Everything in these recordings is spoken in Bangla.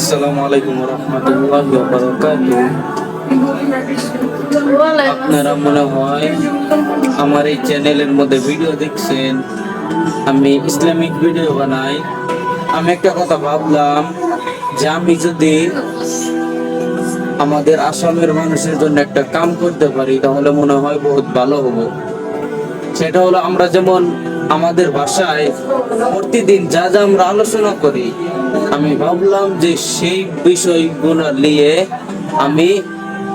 আসসালামু আলাইকুম রহমতুল্লাহি ওয়া বারাকাতুহু। আপনারা মনে হয় আমার এই চ্যানেলের মধ্যে ভিডিও দেখছেন, আমি ইসলামিক ভিডিও বানাই। আমি একটা কথা ভাবলাম যে আমি যদি আমাদের আসামের মানুষের জন্য একটা কাম করতে পারি তাহলে মনে হয় বহুত ভালো হবে। সেটা হলো, আমরা যেমন আমাদের ভাষায় প্রতিদিন যা যা আমরা আলোচনা করি, আমি ভাবলাম যে সেই বিষয়গুলো নিয়ে আমি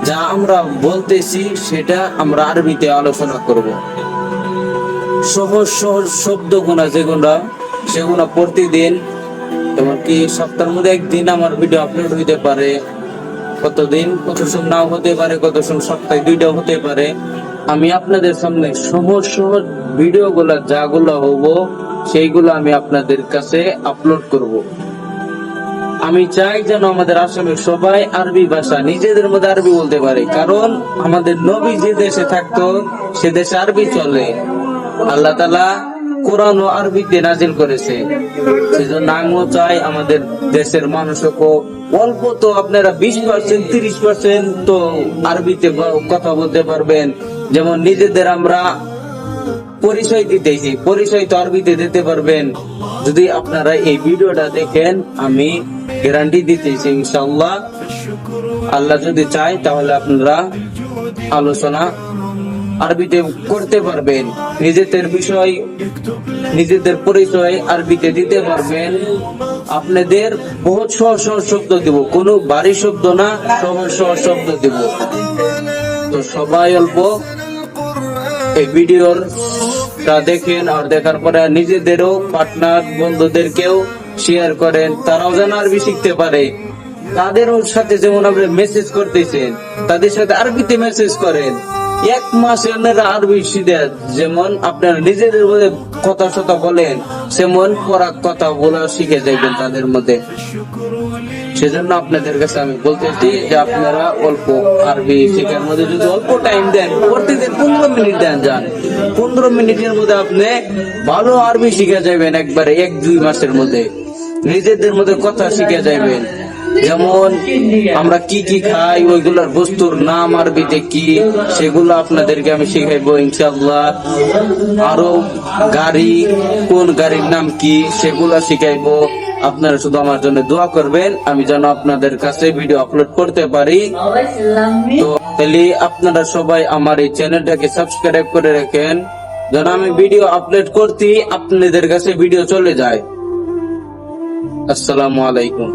যা আমরা বলতেছি সেটা আমরা আরবিতে আলোচনা করব। সহজ সহজ শব্দগুলো যেগুলো সেগুলো প্রতিদিন, এমনকি সপ্তাহের মধ্যে একদিন আমার ভিডিও আপলোড হইতে পারে, কতদিন কত সময় নাও হতে পারে, কত সময় সপ্তাহে 2টা হতে পারে। আমি আপনাদের সামনে সহজ সহজ ভিডিও গুলা যাগুলো হবো সেইগুলো আমি আপনাদের কাছে আপলোড করব। আমি চাই যেন আমাদের আসামের সবাই আরবি ভাষা নিজেদের মধ্যে আরবি বলতে পারে, কারণ আমাদের নবী যে দেশে থাকতো সে দেশে আরবি চলে। আল্লাহ তাআলা কোরআন ও আরবিতে নাজিল করেছে। সেজন্য আমিও চাই আমাদের দেশের মানুষকে অল্প তো আপনারা 20% 30% তো আরবিতে কথা বলতে পারবেন। যেমন নিজেদের আমরা পরিচয় দিতেছি, পরিচয় তো আরবিতে দিতে পারবেন। যদি আপনারা এই ভিডিওটা দেখেন, আমি গ্যারান্টি দিতেছি ইনশাআল্লাহ, আল্লাহ যদি চায় তাহলে আপনারা আলোচনা আরবিতে করতে পারবেন। নিজেদের বিষয়, নিজেদের পরিচয় আরবিতে দিতে পারবেন। আপনাদের বহুত সহজ সহজ শব্দ দিব, কোনো ভারী শব্দ না, সহজ সহজ শব্দ দিব। তো সবাই অল্প এই ভিডিওটা দেখেন, আর দেখার পরে নিজেদেরও পার্টনার বন্ধুদেরকেও শেয়ার করেন, তারাও যেন আরবি শিখতে পারে। তাদের সাথে যেমন আপনি মেসেজ করতেছেন, তাদের সাথে আরবিতে মেসেজ করেন। 1 মাসে আপনারা আরবি শিখে, যেমন আপনারা নিজেদের মধ্যে কথা সথা বলেন, সেমন পরাক কথা বলা শিখে যাবেন তাদের মধ্যে। সেজন্য আপনাদের কাছে আমি বলতেছি যে আপনারা অল্প আরবি শেখার মধ্যে যদি অল্প টাইম দেন, প্রতিদিন 15 মিনিট দেন, যান 15 মিনিটের মধ্যে আপনি ভালো আরবি শিখে যাবেন। একবারে 1-2 মাসের মধ্যে নিজেদের মধ্যে কথা শিখে যাবেন। যেমন আমরা কি কি খাই, ওইগুলোর বস্তুর নাম আরবিতে কি, সেগুলো আপনাদেরকে আমি শিখাইবো ইনশাআল্লাহ। আরো গাড়ি, কোন গাড়ির নাম কি, সেগুলো শিখাইবো। আপনারা শুধু আমার জন্য দোয়া করবেন, আমি যেন আপনাদের কাছে ভিডিও আপলোড করতে পারি। তো তাহলে আপনারা সবাই আমার এই চ্যানেলটাকে সাবস্ক্রাইব করে রাখেন, যেন আমি ভিডিও আপলোড করতে আপনাদের কাছে ভিডিও চলে যায়। আসসালামু আলাইকুম।